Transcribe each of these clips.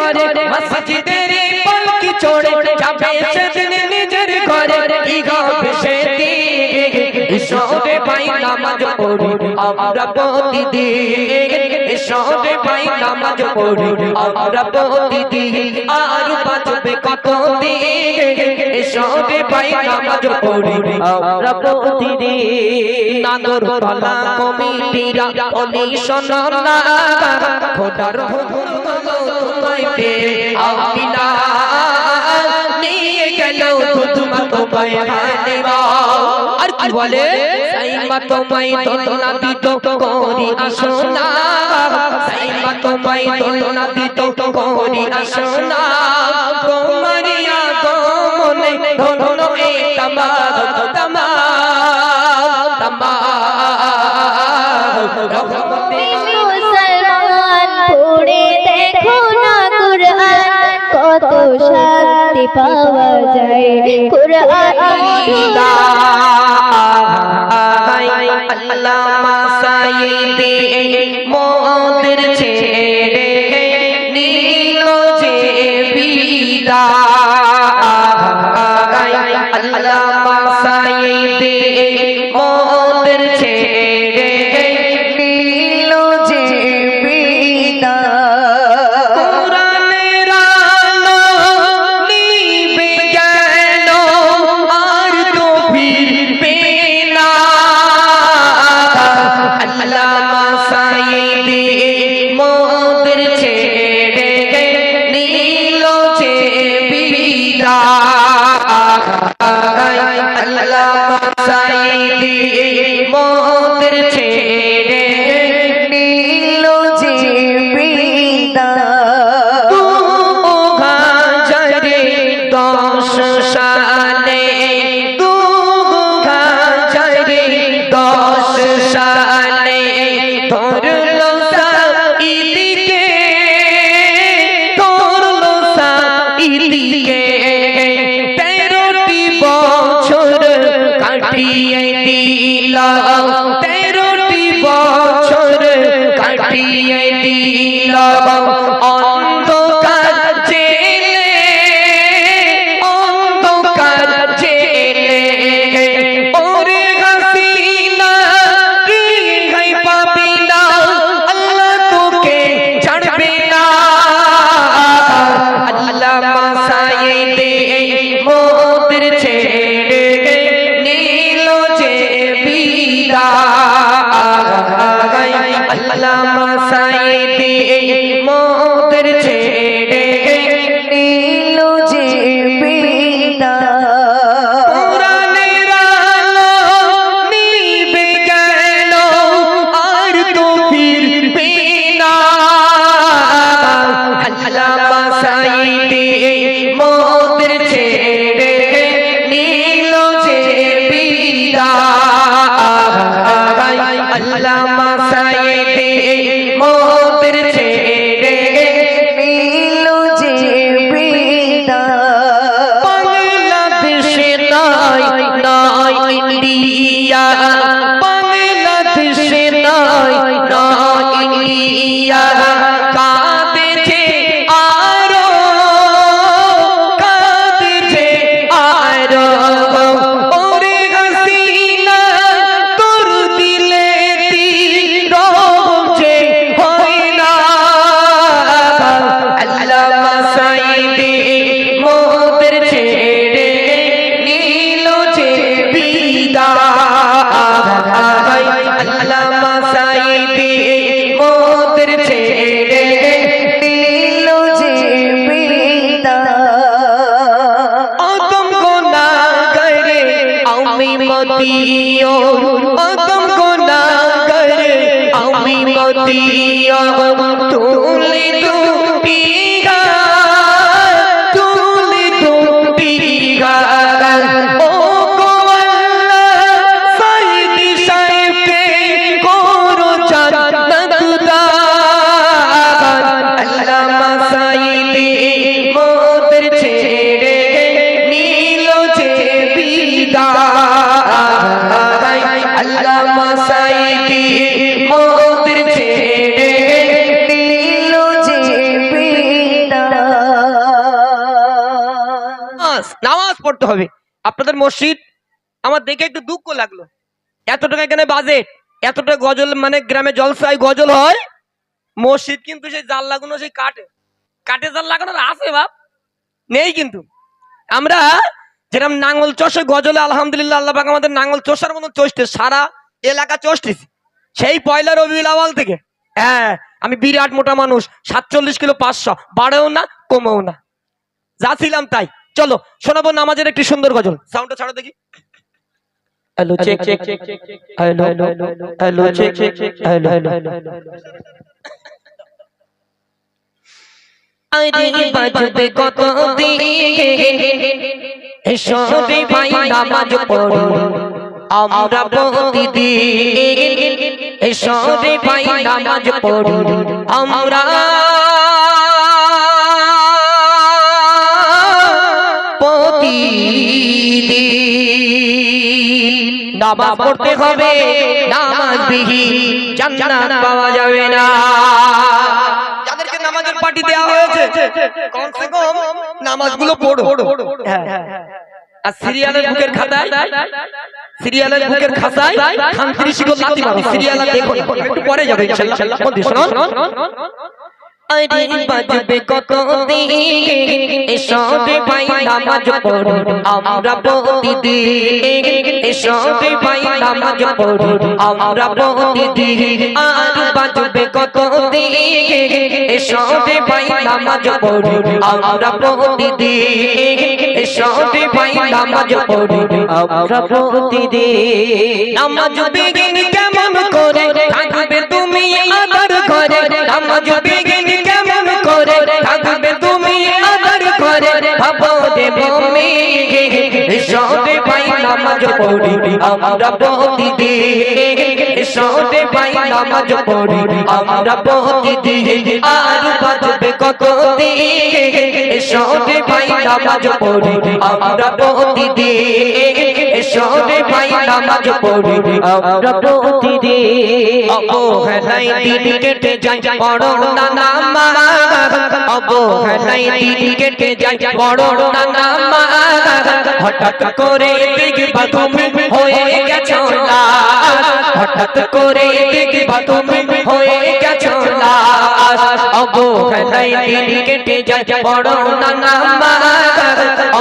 করে মসজিদের পালকি চড়ে যাবে সেদিন নিজের ঘরে কি হবে সেদিন এসো রে ভাই নামাজ পড়ি আমরা প্রতিদিন এসো রে ভাই নামাজ পড়ি আমরা প্রতিদিন আর বাঁচবে কতদিন এসো রে ভাই নামাজ পড়ি আমরা প্রতিদিন নাগর তলা কমিটিরা অলি শোনো না খোদার হুকুম তোমায় পে আমিনা নিয়ে গেল তোমা তোমায় হানিবা আর কি বলে সাইমা তোমায় দোলনা দিত করি আসনা সাইমা তোমায় দোলনা দিত করি আসনা তোমারিয়া গমনে ধনো এ তামাম তামাম তামাম মুসলমান পড়ে দেখো না কুরআন কত শান্তি পাওয়া যায় কুরআন আল্লামা সাইয়্যিদি মোদের ছেড়ে নীল যে বিদায় আল্লামা সাইয়্যিদি মোদের ছেড়ে নীল যে বিদায় কুরআনের আলো নিভে গেল আর তো ফিরবে না আল্লামা সাইয়্যিদি মোদের ছেড়ে নীল যে বিদায় আল্লামা সাইয়্যিদি মোদের ছেড়ে নীল যে বিদায় দু হাজারে 10 সালে দু হাজারে 10 সালে ধরলো সাইদিকে ধরলো সাইদিকে 13টি বছর কাটিয়ে দিল 13টি বছর কাটিয়ে দিল অন্ধকার জেলে অন্ধকার জেলে ওরে হাসিনা কি গাই পাবি না আল্লাহ তোকে ছাড়বে না আল্লামা সাইয়্যিদি মোদের ছেড়ে নীল যে বিদায় আল্লামা সাইয়্যিদি মোদের ছেড়ে নীল যে বিদায় কুরআনের আলো নিভে গেল আর তো ফিরবে না আল্লামা সাইয়্যিদি মোদের ছেড়ে নীল যে বিদায় আল্লামা সাইয়্যিদি মোদের ছেড়ে নীল যে বিদায় বাংলাদেশে নয় নয় ইন্ডিয়া বাংলাদেশে নয় নয় ইন্ডিয়া কাঁদেছে আরো কাঁদেছে আরো ওরে হাসিনা তোর দিলে তীর যে হয় না আল্লামা সাইয়্যিদি মোদের ছেড়ে নীল যে বিদায় আল্লামা সাইয়্যিদি মোদের ছেড়ে নীল যে বিদায় আদম গুনাহগারে আমি মদিও আদম গুনাহগারে আমি মদিও তুলি দুটি গাল তুলি দুটি গাল ও গো আল্লাহ সাইয়্যিদি সাহেবকে করো জান্নাত দান আল্লামা সাইয়্যিদি মোদের ছেড়ে নীল যে বিদায় আল্লামা সাইয়্যিদি মোদের ছেড়ে নীল নামাজ পড়তে হবে। আপনাদের মসজিদ আমার দেখে একটু দুঃখ লাগলো, এত টাকা এখানে বাজেট, এতটা গজল মানে গ্রামে জলসায় গজল হয়, মসজিদ কিন্তু সেই জাল লাগানো, সেই কাঠে জাল লাগানো আছে বাপ, নেই। কিন্তু আমরা যেরকম নাঙ্গল চষে গজলে আলহামদুলিল্লাহ আল্লাহ পাক আমাদের নাঙ্গল চষার মতো চষতে, সারা এলাকা চষতেছি সেই পয়লা রবিউল আউয়াল থেকে। হ্যাঁ, আমি বিরাট মোটা মানুষ, 47 কিলো 500, বাড়েও না কমেও না, যা ছিলাম তাই। চলো শোনাবো নামাজের একটি সুন্দর গজল। সাউন্ডটা ছাড়ো দেখি। Hello check check check, hello hello check check, hello hello. আরে বাজবে কত দিকে এসো রে ভাই নামাজ পড়ো আমরা প্রতিদিন, এসো রে ভাই নামাজ পড়ো আমরা প্রতিদিন। নামাজ পড়তে হবে, নামাজ বিহীন জান্নাত পাওয়া যাবে না। যাদেরকে নামাজের পার্টি দেওয়া হয়েছে কমসে কম নামাজগুলো পড়ো। আর সিরিয়ালের বুকের খাতায়, সিরিয়ালের বুকের খাতায় খানত্রিশিগো লাথি মারো, সিরিয়াল দেখো, একটু পরে যাবে ইনশাআল্লাহ। বন্ধু শুনুন, আরে বাজবে কত দিকে এসো রে ভাই নামাজ পড়ো আমরা প্রতিদিন, এসো রে ভাই নামাজ পড়ো আমরা প্রতিদিন। আর বাজবে কত দিকে এসো রে ভাই নামাজ পড়ো আমরা প্রতিদিন, এসো রে ভাই নামাজ পড়ো আমরা প্রতিদিন। নামাজ বিঘিন কেমন করে থাকবে তুমি আমার ঘরে, নামাজ বিঘিন কেমন করে থাকবে তুমি আমার ঘরে, ভাবো রে মুমিন এসো রে ভাই নামাজ পড়ি আমরা প্রতিদিন, এসো রে ভাই নামাজ পড়ি আমরা প্রতিদিন। আর বাজবে কত দিকে এসো রে ভাই নামাজ পড়ি আমরা প্রতিদিন, এসো রে ভাই নামাজ পড়ি আমরা প্রতিদিন। অবহেলায় দিন কেটে যায় পড়ো না নামাজ, অবহেলায় দিন কেটে যায় পড়ো না নামাজ। হঠাৎ করে দেখবা তুমি হয়ে গেছো লাশ, হঠাৎ করে দেখবা তুমি হয়ে গেছো লাশ। অবহেলায় দিন কেটে যায় পড়ো না নামাজ,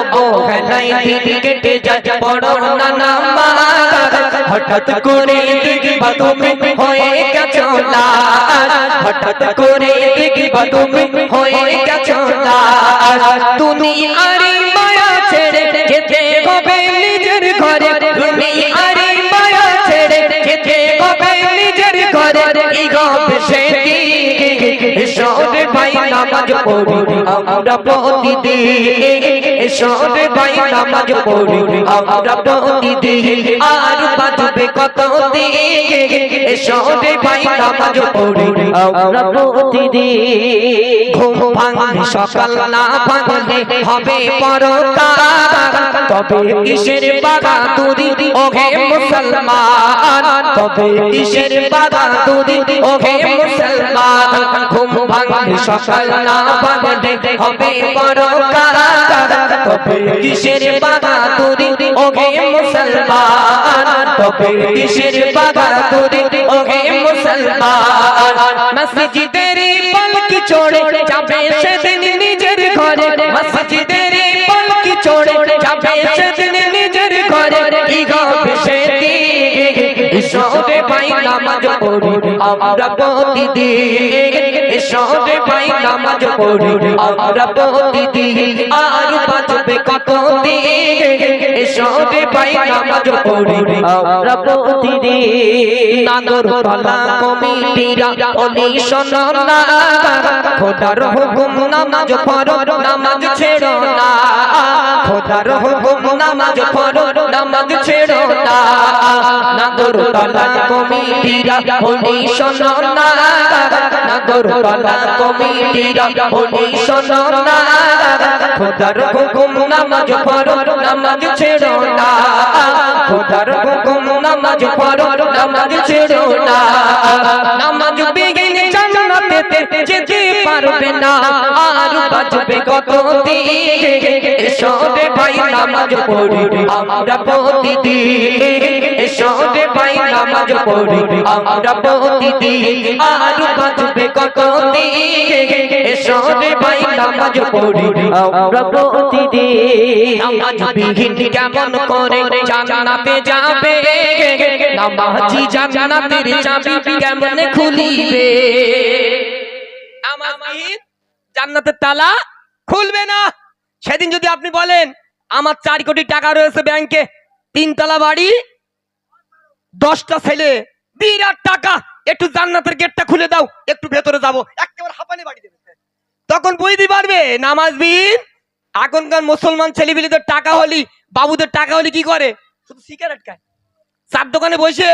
অবহেলায় দিন কেটে যায় পড়ো না নামাজ। হঠাৎ করে দেখবা তুমি হয়ে গেছো লাশ, হঠাৎ করে দেখবা তুমি হয়ে গেছো লাশ। দুনিয়ার মায়া ছেড়ে যেতে হবে নিজের ঘরে, দুনিয়ার মায়া ছেড়ে যেতে হবে নিজের ঘরে। এই হবে সেদিন এসো রে ভাই নামাজ পড়ি আমরা প্রতিদিন, এসো রে ভাই নামাজ পড়ি আমরা প্রতিদিন। আর বাজবে কত দিকে এসো রে ভাই নামাজ পড়ি আমরা প্রতিদিন। ঘুম ভাঙলে সকাল না ভাঙলে হবে পরকাল, তবে কিসের বাহাদুরি ওহে মুসলমান, তবে কিসের বাহাদুরি ওহে মুসলমান। ঘুম ভাঙলে সকাল না ভাঙলে হবে পরকাল, তবে কিসের বাহাদুরি ওহে মুসলমান, তবে কিসের বাহাদুরি ওহে মুসলমান। মসজিদের পালকি চড়ে যাবে সেদিন নিজের ঘরে, মসজিদের পালকি চড়ে যাবে সেদিন নিজের ঘরে। কি হবে সেদিন এসো রে ভাই নামাজ পড়ি আমরা প্রতিদিন, এসো রে ভাই নামাজ পড়ি আমরা প্রতিদিন। আর বাজবে কত দিকে এসো রে ভাই নামাজ পড়ি আমরা প্রতিদিন। নাগর তলা কমিটিরা ওলি শোনো না, খোদার হুকুম নামাজ পড়ো নামাজ ছেড়ো না, খোদার হুকুম নামাজ পড়ো নামাজ ছেড়ো না। নাগর তলা কমিটিরা ওলি শোনো না, নাগর তলা কমিটিরা ওলি শোনো না, খোদার হুকুম নামাজ পড়ো নামাজ ছেড়ো না, খোদার হুকুম নামাজ পড়ো নামাজ ছেড়ো না। নামাজ বিঘিন জান্নাতে যেতে পারবে না। আর বাজবে কত দিকে এসো রে ভাই নামাজ পড়ি আমরা প্রতিদিন, এসো রে ভাই নামাজ পড়ি আমরা প্রতিদিন, আর বাঁচবে কতদিন, এসো রে ভাই নামাজ পড়ি আমরা প্রতিদিন। নামাজ বিহীন কেমন করে জান্নাতে যাবে, নামাজি জান্নাতের চাবি কেমন খুলিবে। নামাজ বিহীন জান্নাতের তালা খুলবে না। সেদিন যদি আপনি বলেন আমার 4 কোটি টাকা রয়েছে ব্যাংকে, 3 তলা বাড়ি, 10টা ছেলে, বিরাট টাকা, একটু জান্নাতের গেটটা খুলে দাও, একটু ভেতরে যাবো, একেবারে হাঁপানি বাড়ি দেবে, তখন বুঝতে পারবে নামাজবিহীন। এখনকার মুসলমান ছেলেপিলেদের টাকা হলি, বাবুদের টাকা হলি কি করে, শুধু সিগারেট খায়, চার দোকানে বসে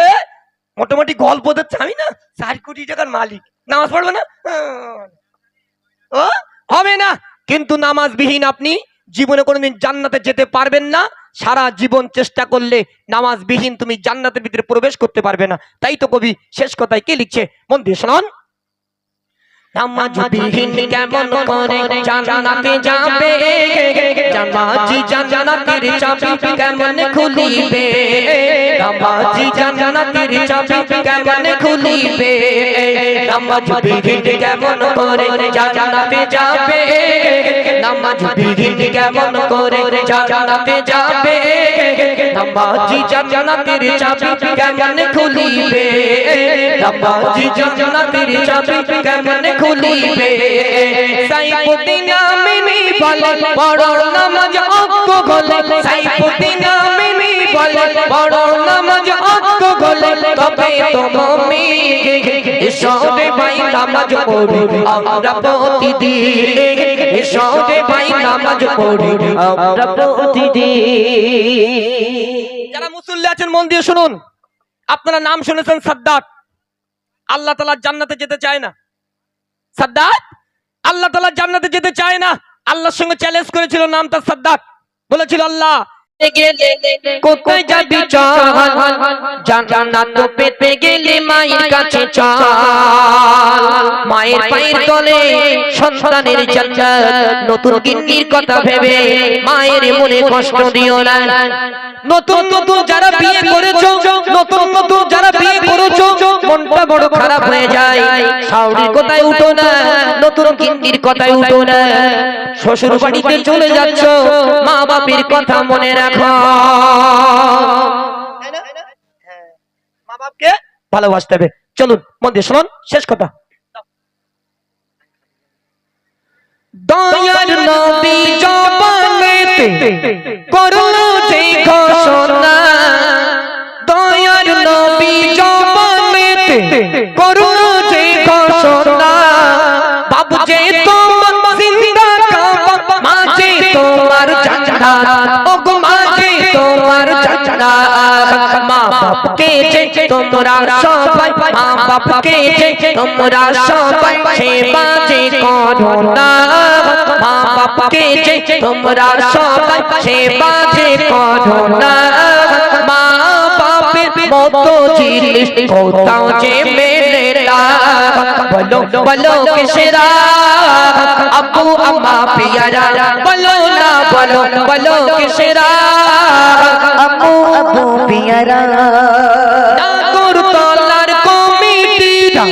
মোটামুটি গল্প দিচ্ছে, আমি না 4 কোটি টাকার মালিক, নামাজ পড়বে না, ও হবে না। কিন্তু নামাজবিহীন আপনি জীবনে কোনোদিন জান্নাতে যেতে পারবেন না। সারা জীবন চেষ্টা করলে নামাজবিহীন তুমি জান্নাতের ভিতরে প্রবেশ করতে পারবে না। তাই তো কবি শেষ কথায় কি লিখছে, মন দিয়ে শুনুন। নামাজবিহীন কেমন করে জান্নাতে যাবে, নামাজি জান্নাতের চাবি কেমন খুলিবে, নামাজি জান্নাতের চাবি কেমন খুলিবে। নামাজবিহীন কেমন করে জান্নাতে যাবে, নামাজবিহীন কেমন করে জান্নাতে যাবে, নামাজি জান্নাতের চাবি কেমন খুলিবে, নামাজি জান্নাতের চাবি কেমন খুলিবে। সাইফুদ্দিন আমিনী বলে বড় নামাজ অক্ক গলে, সাইফুদ্দিন আমিনী বলে বড় নামাজ অক্ক গলে, তবে তো মুমিন। এসো রে ভাই নামাজ পড়ি আমরা প্রতিদিন, এসো রে ভাই নামাজ পড়ি আমরা প্রতিদিন। যারা মুসল্লি আছেন মন দিয়ে শুনুন, আপনারা নাম শুনেছেন সাদ্দাত, আল্লাহ তাআলা জান্নাতে যেতে চায় না। সাদ্দাত আল্লাহ তাআলা জান্নাতে যেতে চায় না, আল্লাহর সঙ্গে চ্যালেঞ্জ করেছিল, নাম তার সাদ্দাত, বলেছিল আল্লাহ কোথায় যাবি চল, জান্নাত পেতে গেলে মায়ের কাছে চল, মায়ের পায়ের তলে সন্তানের জান্নাত, নতুন গিন্নির কথা ভেবে মায়ের মনে কষ্ট দিও না। নতুন নতুন যারা বিয়ে করেছো, নতুন নতুন যারা বিয়ে করেছো, মনটা বড় খারাপ হয়ে যায়, শাওরির কথায় উঠো না, নতুন গিন্নির কথায় উঠো না, শ্বশুর বাড়িতে চলে যাচ্ছ, মা বাপের কথা মনে রাখো। মা বাপকে ভালোবাসতে হবে। চলুন মন দিয়ে শুনুন, শেষ কথা। দয়ার নবী জবানেতে করুন যে ঘোষণা, দয়ার নবী জবানেতে করুন যে ঘোষণা, বাবু যে তোমার জিন্দা কাবা, মাঝে তোমার জান্নাত, ওগো মাঝে তোমার জান্নাত। মা বাপকে যে তোমরা সবাই, মা বাপকে যে তোমরা সবাই সেবা যে করো না, মা বাপকে যে তোমরা সবাই সেবা যে করো না, মা বাপের মতো জিনিস কোথাও যে মেলে না। বলো বলো কিসেরা আব্বু আম্মা পিয়ারা, বলো না বলো বলো কিসেরা আব্বু আব্বু পিয়ারা। নাগরতলার কমিটিরা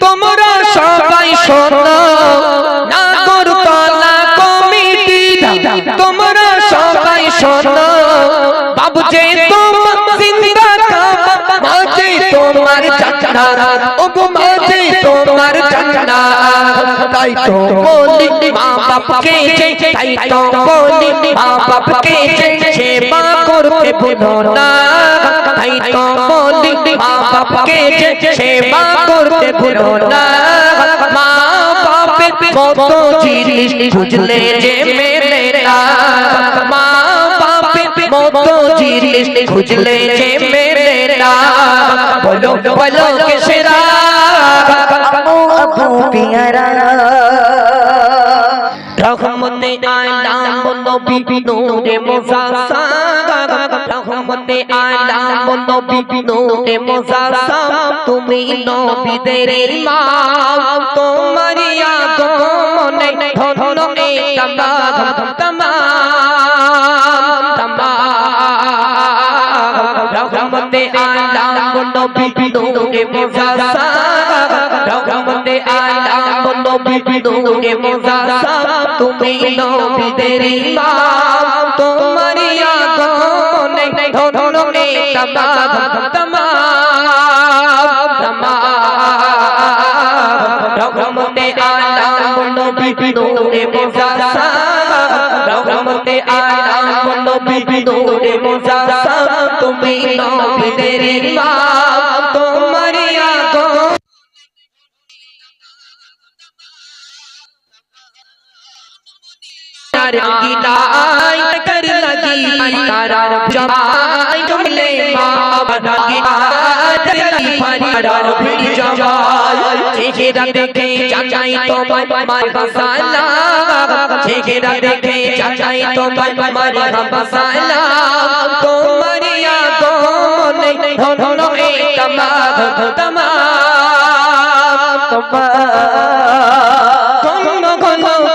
তোমরা সবাই শোনো, নাগরতলা কমিটিরা তোমরা সবাই শোনো, বাবু যে তোমার জিন্দা কাবা, মাঝে তোমার জান্নাত, ওগো মাঝে তোমার জান্নাত। তাই তো বলি মা বাপকে যে, তাই তো বলি মা বাপকে যে সেবা করতে ভুলো না, তাই তো বলি মা বাপকে যে সেবা করতে ভুলো না। মা বাপের কত জিনিস বুঝলে যে মেলে না, মা বাপের মতো জিনিস খুঁজলে যে মেলে না। বলো বলো কিসেরা আব্বু আব্বু পিয়ারা। রহমতে আলাম নবী নূরে মুজাসসাম, রহমতে আলাম নবী নূরে মুজাসসাম, তুমি নবীদের ইমাম, তোমার আগমনে ধন্য तमाम तमाम रहमते आलम नबी नूरे मुज़स्सा रहमते आलम नबी नूरे मुज़स्सा তুমি নবীদের ইমাম তোমার আগমনে ধন্য এ तमाम तमाम तमाम रहमते आलम नबी नूरे मुज़स्सा रहमते आलम नबी नूरे मुज़स्सा তুমি নবীদের ইমাম তোমার আগমনে गिनाई कर लगी तारा जमाई तुमले मामा गिनाई लगी तारा फिर जमाई चेहरा देखे चाचाई तो मार बसाला चेहरा देखे चाचाई तो मार बसाला तुम्हारी आगमने धनो ए तमाम तमाम तमाम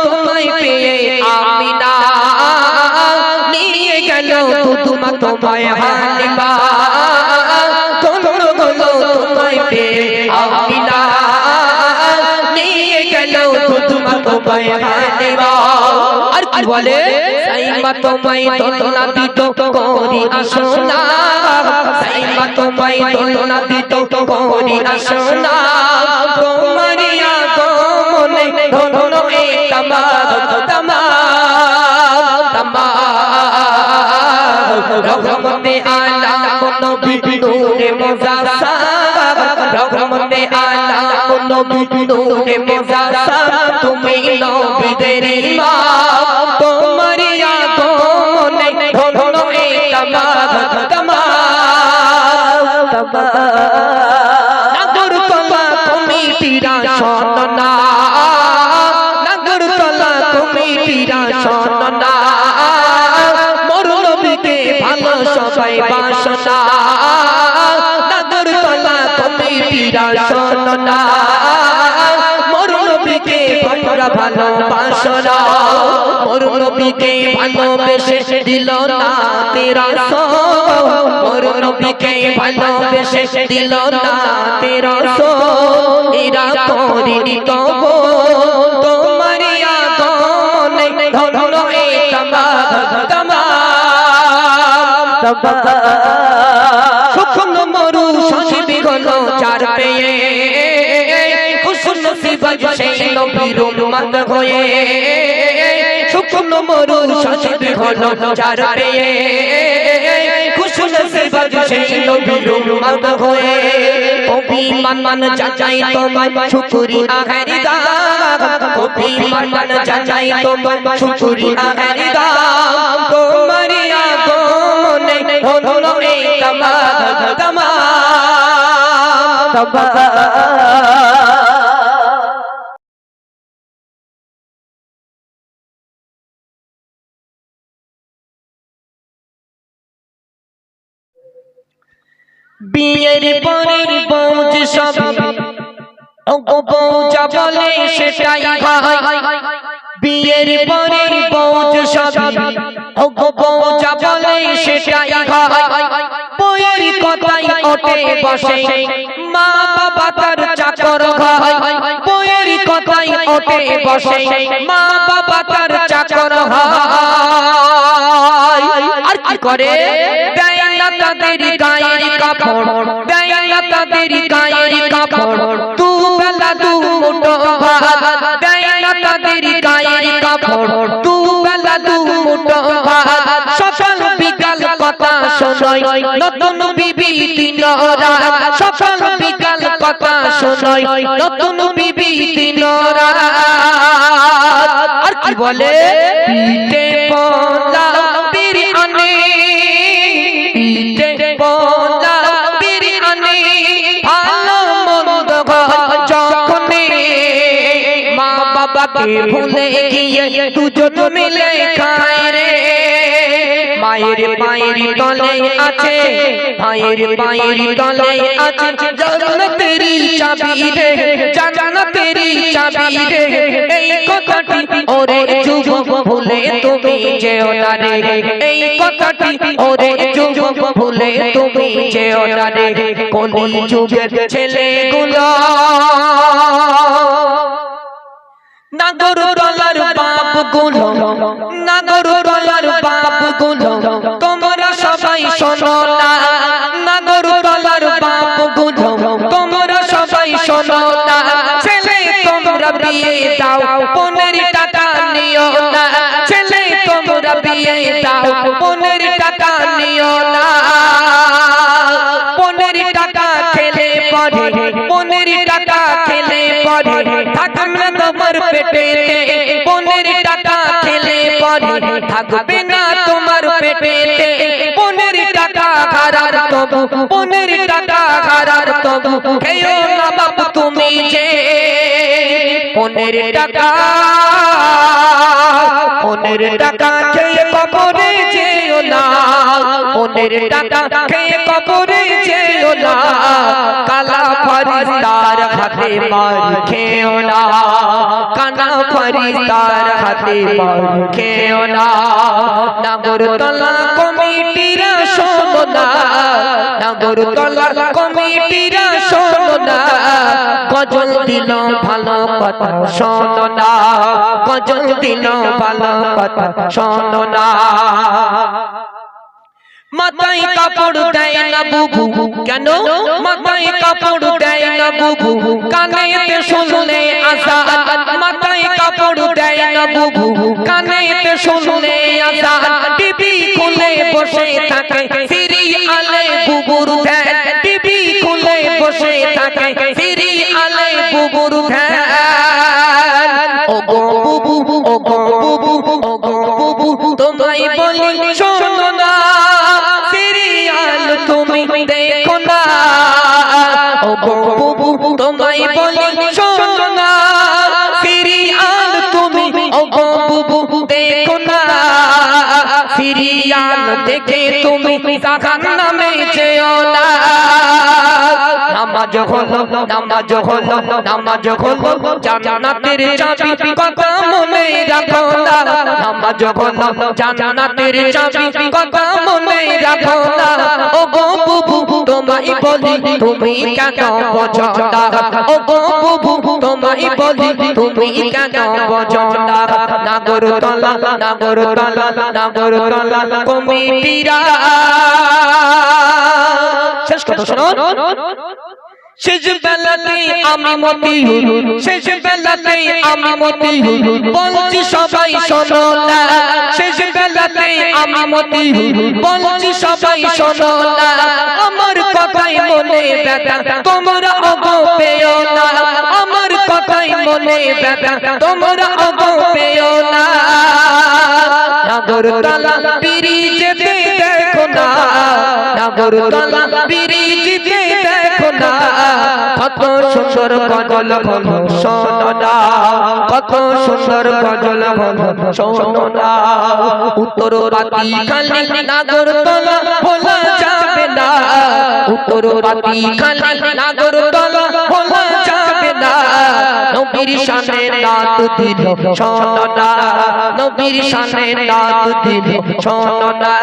তোমায় পেয়ে আমিনা নিয়ে গেল দুধমা তোমায় হালিমা তোমায় পেয়ে আমিনা নিয়ে গেল দুধমা তোমায় হালিমা আর কি বলে সাইমা তোমায় দোলনা দিত করি আসনা সাইমা তোমায় দোলনা দিত করি আসনা তোমারি আগমনে ধন্য এ तमाम तमाम तमाम रहमते आलम नबी नूरे मुज़स्सा रहमते आलम नबी नूरे मुज़स्सा তুমি নবীদের ইমাম তোমার আগমনে ধন্য এ तमाम तमाम तमाम নাগরতলা কমিটিরা শোনা কমিটিরা শোনা মোর নবীকে ভালো সবাই বাসনা নাগরতলা কমিটিরা শোনা মোর নবীকে তোমরা ভালো বাসনা মোর নবীকে ভালোবেসে দিল না তেরা সো মোর নবীকে ভালোবেসে দিল না তেরা সো এরা করিনি তবু তোমার আগমনে ধন্য এ तमाम तमाम শুকনো মরু শশী হলো চার পেয়ে খুশনসিব সেই নবীর উম্মত হয়ে শুকনো মরু শশী হলো চার পেয়ে খুশনসিব সেই নবীর উম্মত হয়ে অভিমান মান যাচাই তোমার শুকরিয়া হরি দাম অভিমান মান যাচাই তোমার শুকরিয়া হরি দাম তোমার আগমনে ধন্য এ तमाम तमाम বিয়ের পরের বউজ সব বউজা বলে সেটাই হয় বিয়ের পরের বউজ সব বউজা বলে সেটাই হয় বউয়ের কথাই ওঠে বসে মা বাবা তার চাকর হয় বউয়ের কথাই ওঠে বসে মা বাবা তার চাকর হয় আর কি করে দেয় না তাদের গায়ের কাপড় দেয় না তাদের গায়ের কাপড় দু বেলা দু মুঠো ভাত দেয় না তাদের গায়ের কাপড় দু বেলা দু মুঠো ভাত সকাল বিকাল কথা শোনাই নতুন বিবি দিন রাত সকাল বিকাল কথা শোনাই নতুন বিবি দিন রাত আর কি বলে পিঠে পোলা বিরিয়ানি পিঠে পোলা বিরিয়ানি ভালো মন্দ যখন মা বাবাকে ভুলে গিয়ে দুজন মিলে খায় রে পায়ের তলে আছে, পায়ের তলে আছে জান্নাতেরই চাবি রে, জান্নাতেরই চাবি রে। এই কথাটি ওরে যুবক ভুলে তুমি যেও না রে, এই কথাটি ওরে যুবক ভুলে তুমি যেও না রে। কলি যুগের ছেলেগুলো নাগরতলার বাপগুলো, নাগরতলার বাপগুলো তোমরা সবাই শোনো না, নাগরতলার বাপগুলো তোমরা সবাই শোনো না। ছেলে তোমরা বিয়ে দাও 15 টাকা নিও না, ছেলে তোমরা বিয়ে দাও 15 টাকা নিও না। 15 টাকা খেলে পরে, 15 টাকা খেলে পরে থাকবে না তোমার পেটে, 15 টাকা খেলে পরে থাকবে না তোমার পেটে। 15 টাকা হারার তবু, 15 টাকা হারার তবু খেও না বাপ তুমি যে 15 টাকা, 15 টাকা খেয়ে কবরে যেও না, 15 টাকা খেয়ে কবরে যেও না। কালা ফরিস্তার হাতে মার খেও না, কানা ফরিস্তার হাতে মার খেও না। নাগরতলা কমিটিরা শোনো না, নাগরতলা কমিটিরা শোনো না। গজল দিল ভালো কথা শোনো না, গজল দিল ভালো কথা শোনো না। মাথায় কাপড় দেয় না বুবু, কেন মাথায় কাপড় দেয় না বুবু? কানেতে শুনলে আজান, মাথায় কাপড় দেয় না বুবু, কানেতে শুনলে আজান। টিভি খুলে বসে থাকে সিরিয়ালে বুবুর ধ্যান, টিভি খুলে বসে থাকে সিরিয়ালে বুবুর ধ্যান। ও গো বুবু, ও গো বুবু, ও গো বুবু তোমায় বলি শোনো না, সিরিয়াল তুমি দেখো না। ও গো বুবু তোমায় বলি শোনো না, সিরিয়াল তুমি ও গো বুবু দেখো না। সিরিয়াল দেখে তুমি জাহান্নামে যেও না। নামাজ হলো, নামাজ হলো, নামাজ হলো জান্নাতের চাবি কথা মনে রাখো না। নামাজ হলো জান্নাতের চাবি কথা মনে রাখো না। ও গো বুবু তোমায় বলি তুমি কেন বোঝো না, ও গো বুবু তোমায় বলি তুমি কেন বোঝো না। নাগরতলা, নাগরতলা, নাগরতলা কমিটিরা শেষ কথা শোনো। শেষ বেলাতে আমি মতিউর, শেষ বেলাতে আমি মতিউর বলছি সবাই শোনো না। শেষ বেলাতে আমি মতিউর বলছি সবাই শোনো না। আমার কথাই মনে ব্যথা তোমরা ওগো পেও না, আমার কথাই মনে ব্যথা তোমরা ওগো পেও না। নাগরতলা ব্রিজেতে দেখো না, নাগরতলা ব্রিজেতে দেখো না। কত সুন্দর গজল বলো শোনো না, কত সুন্দর গজল বলো শোনো না। উত্তর বাতি খালি নাগরতলা ভোলা যাবে না, উত্তর বাতি খালি নাগরতলা ভোলা যাবে না। নবীর শানে নাত দিল শোনো না, নবীর শানে নাত দিল শোনো না।